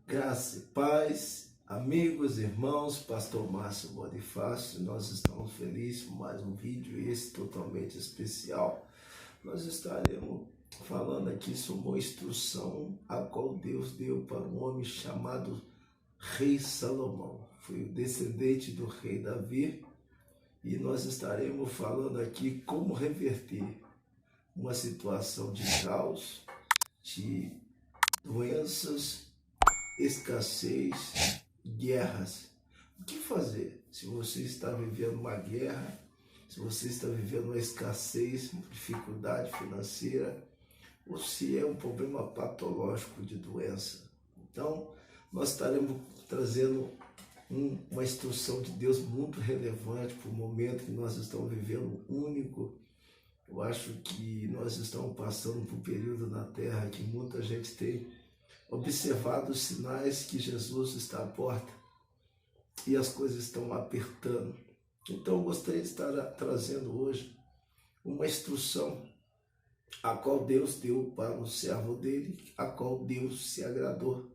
Graça e paz, amigos, irmãos, Pastor Márcio Bonifácio, nós estamos felizes por mais um vídeo, esse totalmente especial. Nós estaremos falando aqui sobre uma instrução a qual Deus deu para um homem chamado Rei Salomão. Foi o descendente do rei Davi e nós estaremos falando aqui como reverter uma situação de caos, de doenças, escassez, guerras. O que fazer se você está vivendo uma guerra, se você está vivendo uma escassez, dificuldade financeira, ou se é um problema patológico de doença? Então, nós estaremos trazendo uma instrução de Deus muito relevante para o momento que nós estamos vivendo, único. Eu acho que nós estamos passando por um período na Terra que muita gente tem observado os sinais que Jesus está à porta e as coisas estão apertando. Então eu gostaria de estar trazendo hoje uma instrução a qual Deus deu para o servo dele, a qual Deus se agradou.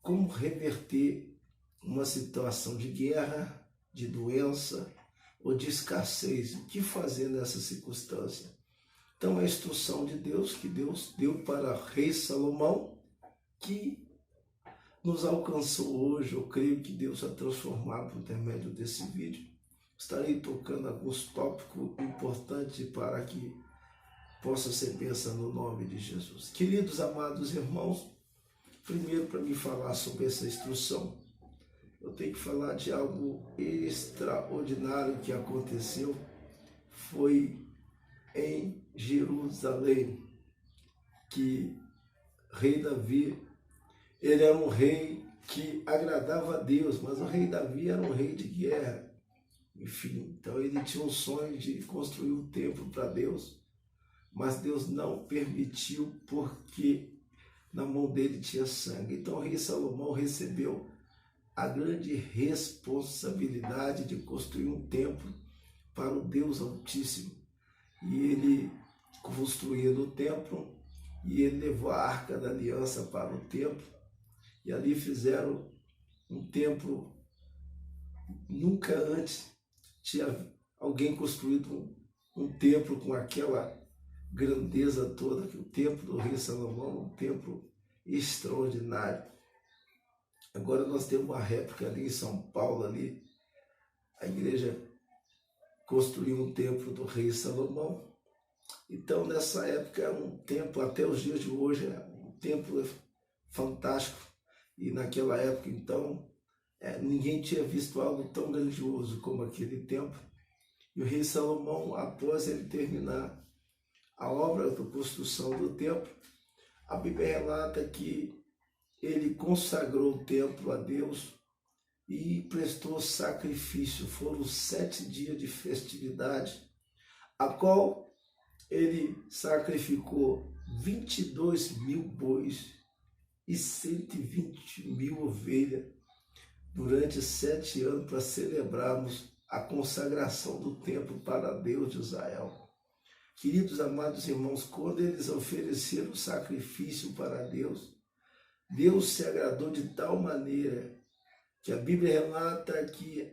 Como reverter uma situação de guerra, de doença ou de escassez. O que fazer nessa circunstância? Então a instrução de Deus que Deus deu para o rei Salomão, que nos alcançou hoje, eu creio que Deus vai transformar por intermédio desse vídeo. Estarei tocando alguns tópicos importantes para que possa ser bênção no nome de Jesus. Queridos, amados irmãos, primeiro para me falar sobre essa instrução, eu tenho que falar de algo extraordinário que aconteceu, foi em Jerusalém, que rei Davi, ele era um rei que agradava a Deus, mas o rei Davi era um rei de guerra. Enfim, então ele tinha um sonho de construir um templo para Deus, mas Deus não permitiu porque na mão dele tinha sangue. Então o rei Salomão recebeu a grande responsabilidade de construir um templo para o Deus Altíssimo. E ele construiu o templo e ele levou a Arca da Aliança para o templo. E ali fizeram um templo, nunca antes tinha alguém construído um templo com aquela grandeza toda, que o templo do rei Salomão, um templo extraordinário. Agora nós temos uma réplica ali em São Paulo, ali, a igreja construiu um templo do rei Salomão. Então nessa época era um templo, até os dias de hoje, é um templo fantástico. E naquela época, então, ninguém tinha visto algo tão grandioso como aquele templo. E o rei Salomão, após ele terminar a obra da construção do templo, a Bíblia relata que ele consagrou o templo a Deus e prestou sacrifício. Foram 7 dias de festividade, a qual ele sacrificou 22.000 bois e 120.000 ovelhas durante 7 anos para celebrarmos a consagração do templo para Deus de Israel. Queridos, amados irmãos, quando eles ofereceram o sacrifício para Deus, Deus se agradou de tal maneira que a Bíblia relata que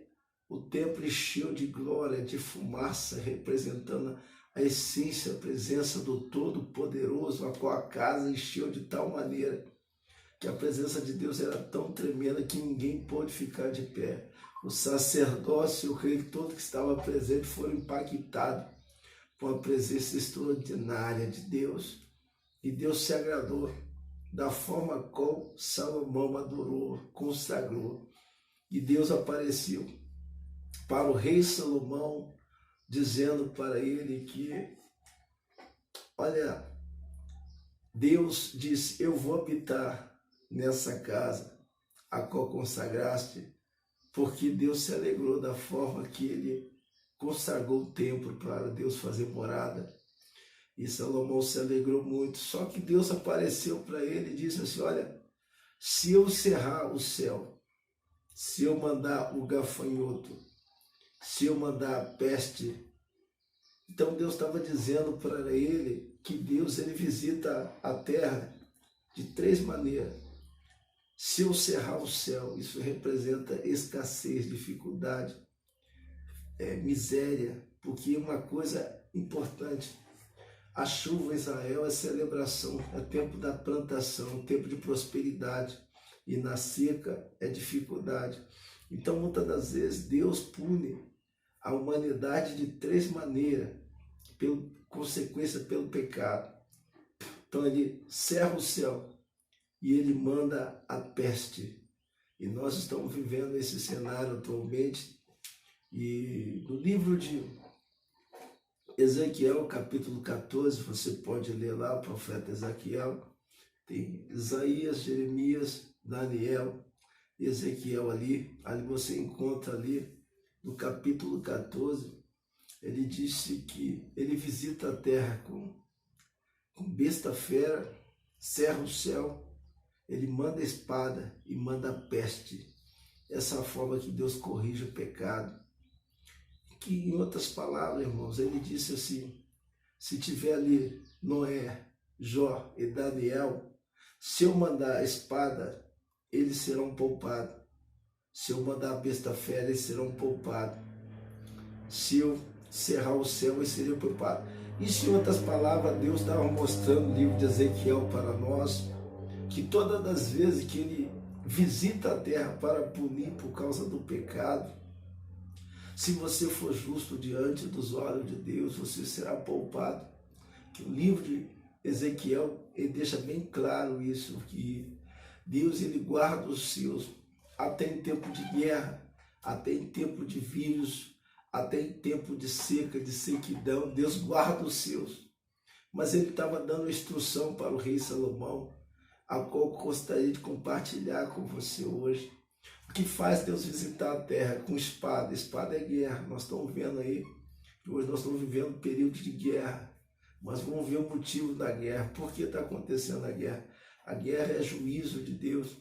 o templo encheu de glória, de fumaça, representando a essência, a presença do Todo-Poderoso, a qual a casa encheu de tal maneira que a presença de Deus era tão tremenda que ninguém pôde ficar de pé. O sacerdócio, eu creio que todo que estava presente foram impactados com a presença extraordinária de Deus. E Deus se agradou da forma como Salomão adorou, consagrou. E Deus apareceu para o rei Salomão, dizendo para ele que, olha, Deus disse, eu vou habitar nessa casa a qual consagraste, porque Deus se alegrou da forma que ele consagrou o templo para Deus fazer morada. E Salomão se alegrou muito, só que Deus apareceu para ele e disse assim, olha, se eu cerrar o céu, se eu mandar o gafanhoto, se eu mandar a peste, então Deus estava dizendo para ele que Deus ele visita a terra de 3 maneiras. Se eu cerrar o céu, isso representa escassez, dificuldade, miséria, porque uma coisa importante, a chuva em Israel é celebração, é tempo da plantação, tempo de prosperidade, e na seca é dificuldade. Então, muitas das vezes, Deus pune a humanidade de três maneiras, pela consequência pelo pecado. Então, ele cerra o céu e ele manda a peste. E nós estamos vivendo esse cenário atualmente. E no livro de Ezequiel, capítulo 14, você pode ler lá o profeta Ezequiel, tem Isaías, Jeremias, Daniel, Ezequiel ali você encontra ali no capítulo 14, ele disse que ele visita a terra com besta fera, cerra o céu, ele manda a espada e manda a peste. Essa é a forma que Deus corrige o pecado. Que, em outras palavras, irmãos, ele disse assim, se tiver ali Noé, Jó e Daniel, se eu mandar a espada, eles serão poupados. Se eu mandar a besta fera, eles serão poupados. Se eu cerrar o céu, eles seriam poupados. Isso, em outras palavras, Deus estava mostrando no livro de Ezequiel para nós, que todas as vezes que ele visita a terra para punir por causa do pecado, se você for justo diante dos olhos de Deus, você será poupado. Que o livro de Ezequiel, ele deixa bem claro isso, que Deus, ele guarda os seus, até em tempo de guerra, até em tempo de vírus, até em tempo de seca, de sequidão, Deus guarda os seus. Mas ele estava dando instrução para o rei Salomão, a qual eu gostaria de compartilhar com você hoje. O que faz Deus visitar a terra com espada? Espada é guerra. Nós estamos vendo aí, que hoje nós estamos vivendo um período de guerra. Mas vamos ver o motivo da guerra. Por que está acontecendo a guerra? A guerra é juízo de Deus.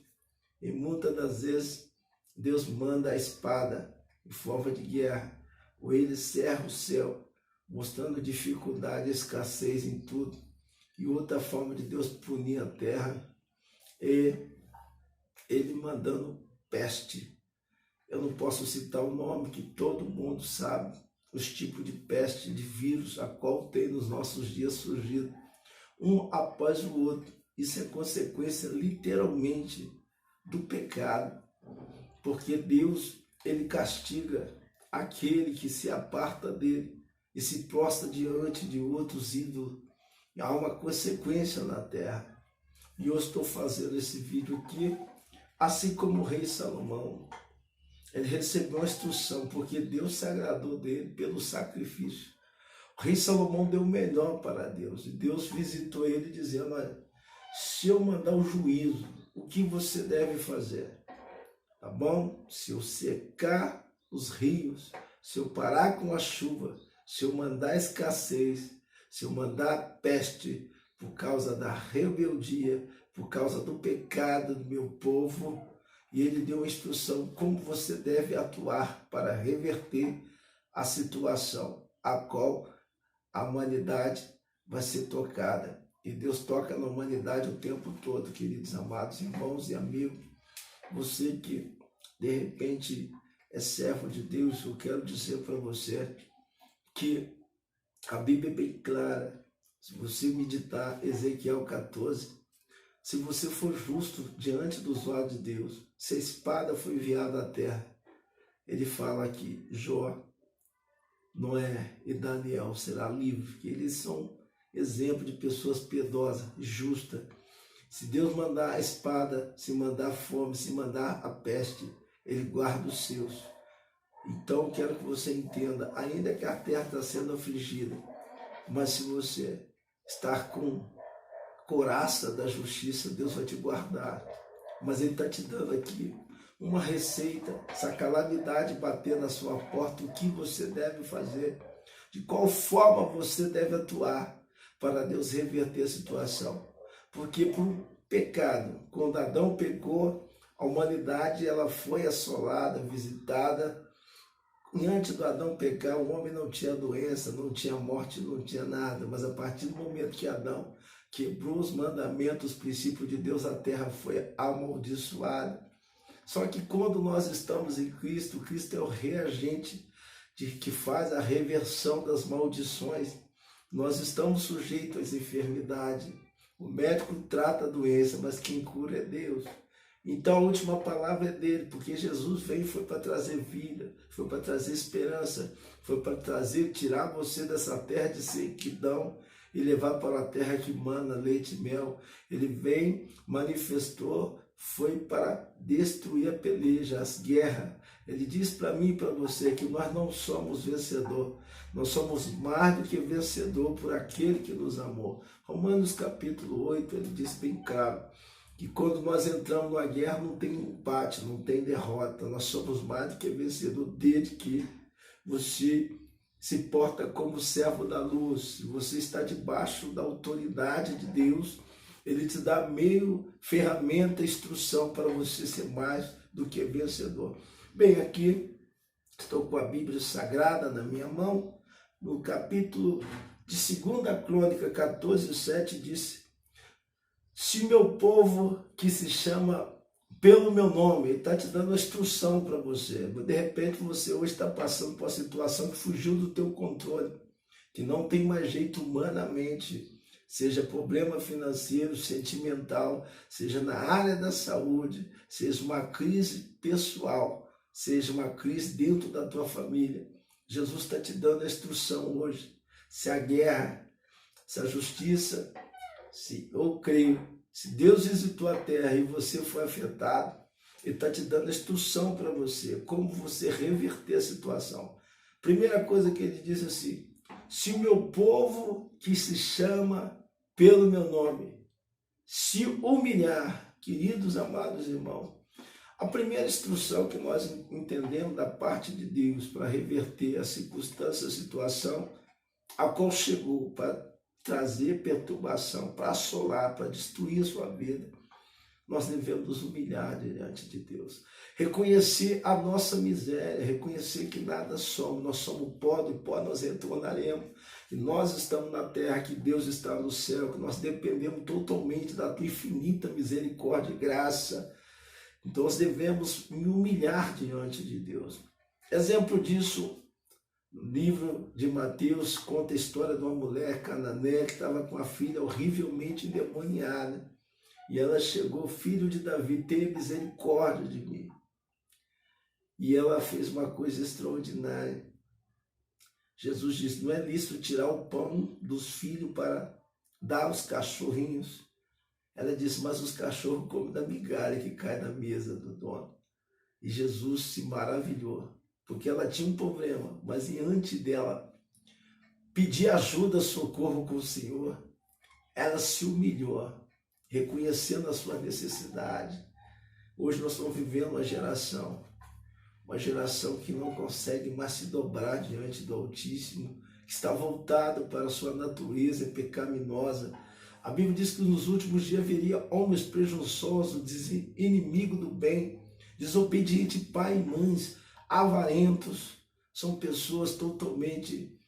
E muitas das vezes Deus manda a espada em forma de guerra. Ou ele cerra o céu, mostrando dificuldade, escassez em tudo. E outra forma de Deus punir a terra é ele mandando peste. Eu não posso citar o nome, que todo mundo sabe, os tipos de peste, de vírus, a qual tem nos nossos dias surgido, um após o outro. Isso é consequência, literalmente, do pecado, porque Deus, ele castiga aquele que se aparta dele e se prostra diante de outros ídolos. Há uma consequência na terra. E eu estou fazendo esse vídeo aqui, assim como o rei Salomão. Ele recebeu uma instrução, porque Deus se agradou dele pelo sacrifício. O rei Salomão deu o melhor para Deus. E Deus visitou ele dizendo, olha, se eu mandar o juízo, o que você deve fazer? Tá bom? Se eu secar os rios, se eu parar com a chuva, se eu mandar escassez, se eu mandar peste por causa da rebeldia, por causa do pecado do meu povo, e ele deu uma instrução como você deve atuar para reverter a situação a qual a humanidade vai ser tocada. E Deus toca na humanidade o tempo todo, queridos amados irmãos e amigos. Você que de repente é servo de Deus, eu quero dizer para você que a Bíblia é bem clara. Se você meditar Ezequiel 14, se você for justo diante dos olhos de Deus, se a espada foi enviada à terra, ele fala aqui, Jó, Noé e Daniel será livre, que eles são exemplo de pessoas piedosas, justas. Se Deus mandar a espada, se mandar a fome, se mandar a peste, ele guarda os seus. Então eu quero que você entenda, ainda que a terra está sendo afligida, mas se você estar com couraça da justiça, Deus vai te guardar. Mas ele está te dando aqui uma receita, se a calamidade bater na sua porta, o que você deve fazer, de qual forma você deve atuar para Deus reverter a situação. Porque por pecado, quando Adão pecou, a humanidade ela foi assolada, visitada. E antes do Adão pecar, o homem não tinha doença, não tinha morte, não tinha nada. Mas a partir do momento que Adão quebrou os mandamentos, os princípios de Deus, a terra foi amaldiçoada. Só que quando nós estamos em Cristo, Cristo é o reagente que faz a reversão das maldições. Nós estamos sujeitos às enfermidades. O médico trata a doença, mas quem cura é Deus. Então a última palavra é dele, porque Jesus veio foi para trazer vida, foi para trazer esperança, foi para tirar você dessa terra de sequidão e levar para a terra que mana leite e mel. Ele veio, manifestou, foi para destruir a peleja, as guerras. Ele diz para mim e para você que nós não somos vencedor, nós somos mais do que vencedor por aquele que nos amou. Romanos capítulo 8, ele diz bem claro, que quando nós entramos numa guerra não tem empate, não tem derrota, nós somos mais do que vencedor desde que você se porta como servo da luz, se você está debaixo da autoridade de Deus, ele te dá meio, ferramenta, instrução para você ser mais do que vencedor. Bem, aqui estou com a Bíblia Sagrada na minha mão, no capítulo de 2 Crônica 14:7 diz: se meu povo que se chama pelo meu nome, ele está te dando uma instrução para você. De repente você hoje está passando por uma situação que fugiu do teu controle, que não tem mais jeito humanamente, seja problema financeiro, sentimental, seja na área da saúde, seja uma crise pessoal, seja uma crise dentro da tua família. Jesus está te dando a instrução hoje. Se a guerra, se a justiça, se eu creio, se Deus visitou a terra e você foi afetado, Ele está te dando a instrução para você, como você reverter a situação. Primeira coisa que Ele diz assim: se o meu povo que se chama pelo meu nome se humilhar, queridos amados irmãos, a primeira instrução que nós entendemos da parte de Deus para reverter a circunstância, a situação a qual chegou para trazer perturbação, para assolar, para destruir a sua vida, nós devemos nos humilhar diante de Deus. Reconhecer a nossa miséria, reconhecer que nada somos, nós somos pó, do pó nós retornaremos. E nós estamos na terra, que Deus está no céu, que nós dependemos totalmente da tua infinita misericórdia e graça. Então nós devemos nos humilhar diante de Deus. Exemplo disso, no livro de Mateus, conta a história de uma mulher cananeia que estava com a filha horrivelmente endemoniada. E ela chegou: filho de Davi, tenha misericórdia de mim. E ela fez uma coisa extraordinária. Jesus disse: não é lícito tirar o pão dos filhos para dar aos cachorrinhos. Ela disse: mas os cachorros comem da migalha que cai na mesa do dono. E Jesus se maravilhou, porque ela tinha um problema, mas antes dela pedir ajuda, socorro com o Senhor, ela se humilhou, reconhecendo a sua necessidade. Hoje nós estamos vivendo uma geração que não consegue mais se dobrar diante do Altíssimo, que está voltado para a sua natureza pecaminosa. A Bíblia diz que nos últimos dias haveria homens presunçosos, inimigo do bem, desobediente pai e mães, avarentos. São pessoas totalmente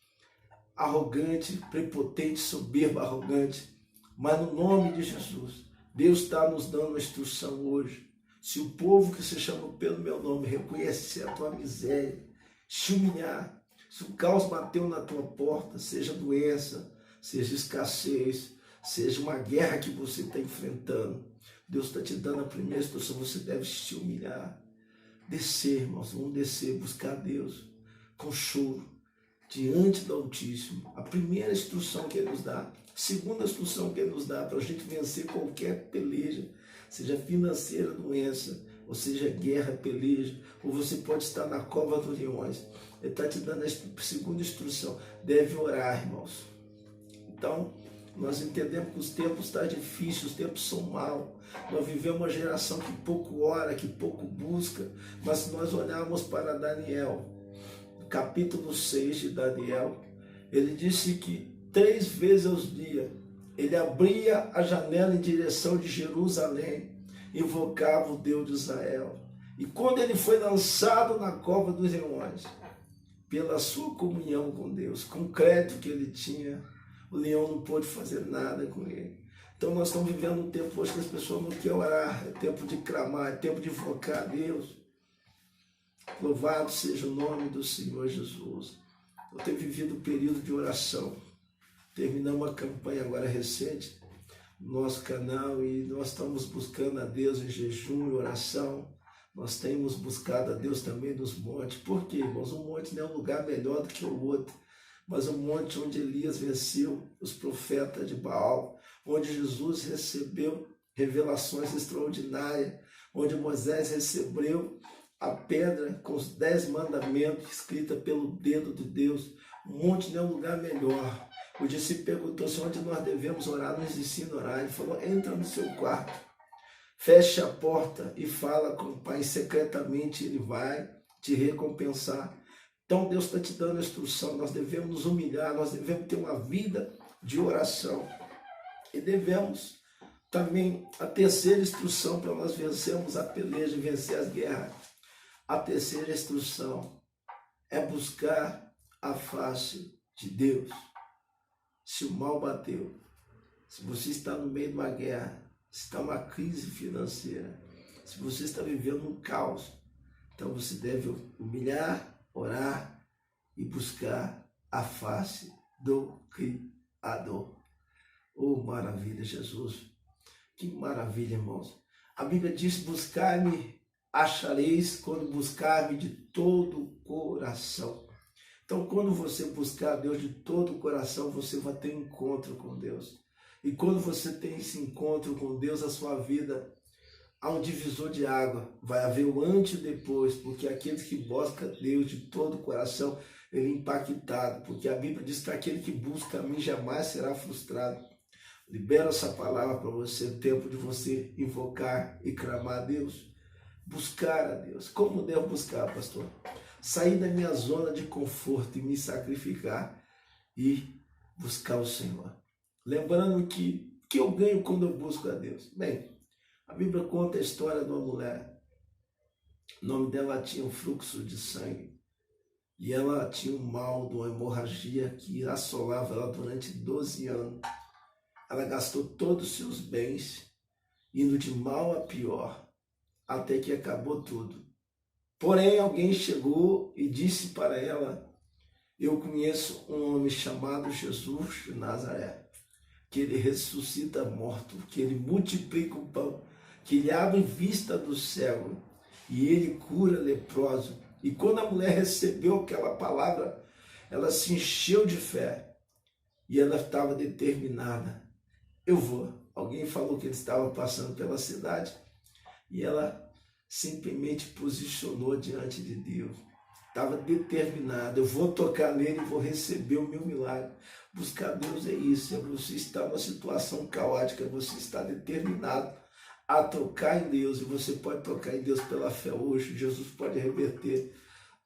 arrogantes, prepotentes, soberbas, arrogantes. Mas no nome de Jesus, Deus está nos dando uma instrução hoje. Se o povo que se chama pelo meu nome reconhecer a tua miséria, se humilhar, se o caos bateu na tua porta, seja doença, seja escassez, seja uma guerra que você está enfrentando, Deus está te dando a primeira instrução: você deve se humilhar. Descer, irmãos, vamos descer, buscar Deus com choro, diante do Altíssimo. A primeira instrução que Ele nos dá. A segunda instrução que Ele nos dá para a gente vencer qualquer peleja, seja financeira, doença, ou seja guerra, peleja, ou você pode estar na cova dos leões. Ele está te dando a segunda instrução: deve orar, irmãos. Então, nós entendemos que os tempos estão difíceis, os tempos são maus. Nós vivemos uma geração que pouco ora, que pouco busca. Mas se nós olharmos para Daniel, capítulo 6 de Daniel, ele disse que 3 vezes ao dia ele abria a janela em direção de Jerusalém, invocava o Deus de Israel. E quando ele foi lançado na cova dos leões, pela sua comunhão com Deus, com o crédito que ele tinha, o leão não pôde fazer nada com ele. Então nós estamos vivendo um tempo hoje que as pessoas não querem orar, é tempo de clamar, é tempo de invocar a Deus. Louvado seja o nome do Senhor Jesus. Eu tenho vivido um período de oração. Terminamos uma campanha agora recente no nosso canal e nós estamos buscando a Deus em jejum e oração. Nós temos buscado a Deus também nos montes. Por quê, irmãos? Um monte não é um lugar melhor do que o outro, mas um monte onde Elias venceu os profetas de Baal, onde Jesus recebeu revelações extraordinárias, onde Moisés recebeu a pedra com os 10 mandamentos escrita pelo dedo de Deus. Um monte não é um lugar melhor. O discípulo perguntou se onde nós devemos orar, nos ensina a orar. Ele falou, entra no seu quarto, feche a porta e fala com o Pai secretamente, Ele vai te recompensar. Então Deus está te dando a instrução, nós devemos nos humilhar, nós devemos ter uma vida de oração. E devemos também, a terceira instrução para nós vencermos a peleja e vencer as guerras, a terceira instrução é buscar a face de Deus. Se o mal bateu, se você está no meio de uma guerra, se está uma crise financeira, se você está vivendo um caos, então você deve humilhar, orar e buscar a face do Criador. Oh, maravilha, Jesus! Que maravilha, irmãos! A Bíblia diz, buscar-me achareis quando buscar-me de todo o coração. Então, quando você buscar Deus de todo o coração, você vai ter um encontro com Deus. E quando você tem esse encontro com Deus, a sua vida há um divisor de água. Vai haver o antes e depois, porque aqueles que buscam Deus de todo o coração, ele é impactado. Porque a Bíblia diz que aquele que busca a mim jamais será frustrado. Libero essa palavra para você, o tempo de você invocar e clamar a Deus. Buscar a Deus. Como devo buscar, pastor? Sair da minha zona de conforto e me sacrificar e buscar o Senhor. Lembrando que eu ganho quando eu busco a Deus. Bem, a Bíblia conta a história de uma mulher. O nome dela tinha um fluxo de sangue. E ela tinha um mal de uma hemorragia que assolava ela durante 12 anos. Ela gastou todos os seus bens, indo de mal a pior, até que acabou tudo. Porém, alguém chegou e disse para ela, eu conheço um homem chamado Jesus de Nazaré, que ele ressuscita morto, que ele multiplica o pão, que ele abre vista do céu e ele cura leproso. E quando a mulher recebeu aquela palavra, ela se encheu de fé e ela estava determinada. Eu vou. Alguém falou que ele estava passando pela cidade e ela simplesmente posicionou diante de Deus. Estava determinada, eu vou tocar nele e vou receber o meu milagre. Buscar Deus é isso, é você estar numa situação caótica, você está determinado a tocar em Deus, e você pode tocar em Deus pela fé hoje. Jesus pode reverter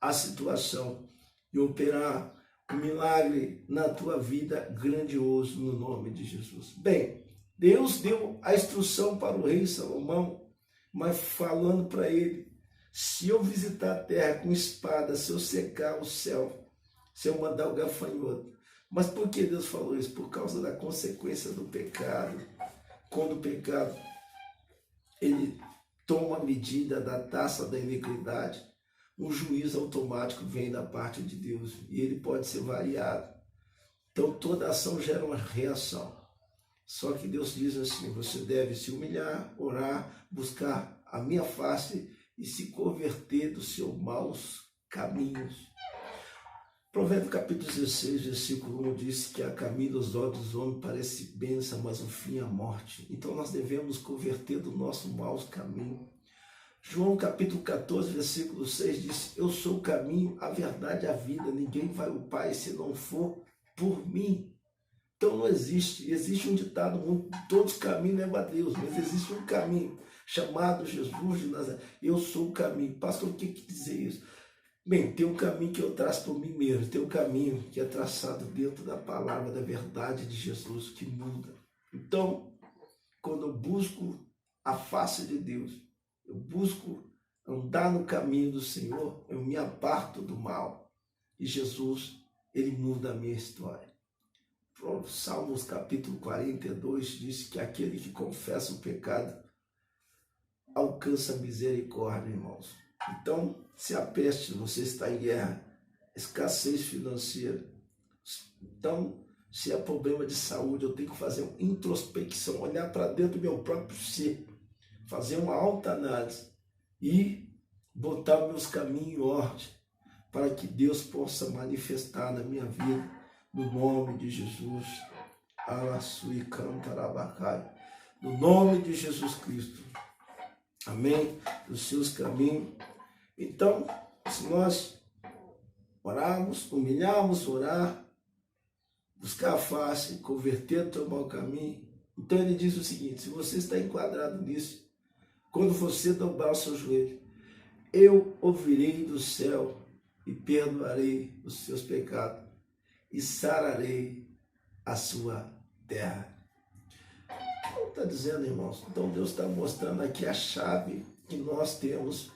a situação e operar um milagre na tua vida grandioso no nome de Jesus. Bem, Deus deu a instrução para o rei Salomão, mas falando para ele, se eu visitar a terra com espada, se eu secar o céu, se eu mandar o gafanhoto. Mas por que Deus falou isso? Por causa da consequência do pecado. Quando o pecado, ele toma a medida da taça da iniquidade, um juízo automático vem da parte de Deus e ele pode ser variado. Então toda ação gera uma reação. Só que Deus diz assim, você deve se humilhar, orar, buscar a minha face e se converter dos seus maus caminhos. Provérbios capítulo 16, versículo 1 diz que a caminho dos olhos dos homens parece bênção, mas o fim é a morte. Então nós devemos converter do nosso mau caminho. João capítulo 14, versículo 6 diz, eu sou o caminho, a verdade e a vida, ninguém vai ao Pai se não for por mim. Então não existe um ditado no mundo, todos os caminhos levam a Deus, mas existe um caminho chamado Jesus de Nazaré. Eu sou o caminho. Pastor, o que quer dizer isso? Bem, tem um caminho que eu traço por mim mesmo, tem um caminho que é traçado dentro da palavra da verdade de Jesus, que muda. Então, quando eu busco a face de Deus, eu busco andar no caminho do Senhor, eu me aparto do mal. E Jesus, ele muda a minha história. Salmos capítulo 42 diz que aquele que confessa o pecado alcança misericórdia, irmãos. Então, se a peste, você está em guerra, escassez financeira, então, se é problema de saúde, eu tenho que fazer uma introspecção, olhar para dentro do meu próprio ser, fazer uma autoanálise e botar meus caminhos em ordem, para que Deus possa manifestar na minha vida, no nome de Jesus. No nome de Jesus Cristo. Amém? Dos seus caminhos. Então, se nós orarmos, humilharmos, orar, buscar a face, converter, tomar o caminho. Então ele diz o seguinte: se você está enquadrado nisso, quando você dobrar o seu joelho, eu ouvirei do céu e perdoarei os seus pecados e sararei a sua terra. Então está dizendo, irmãos, então Deus está mostrando aqui a chave que nós temos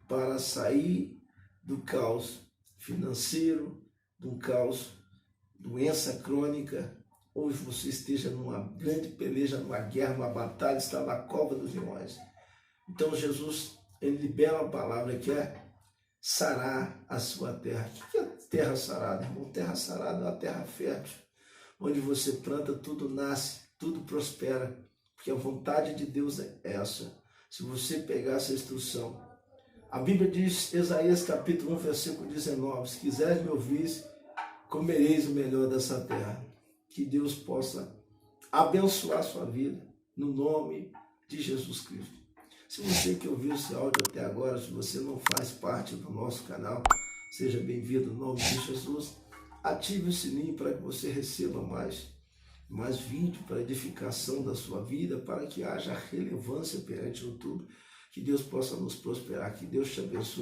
para sair do caos financeiro, do caos, doença crônica. Hoje você esteja numa grande peleja, numa guerra, numa batalha, está na cova dos leões. Então Jesus, ele libera uma palavra que é sarar a sua terra. O que é terra sarada, irmão? Terra sarada é uma terra fértil, onde você planta, tudo nasce, tudo prospera, porque a vontade de Deus é essa. Se você pegar essa instrução, a Bíblia diz, Isaías capítulo 1, versículo 19, se quiseres me ouvir, comereis o melhor dessa terra. Que Deus possa abençoar a sua vida, no nome de Jesus Cristo. Se você que ouviu esse áudio até agora, se você não faz parte do nosso canal, seja bem-vindo no nome de Jesus. Ative o sininho para que você receba mais vídeo para edificação da sua vida, para que haja relevância perante o YouTube. Que Deus possa nos prosperar, que Deus te abençoe.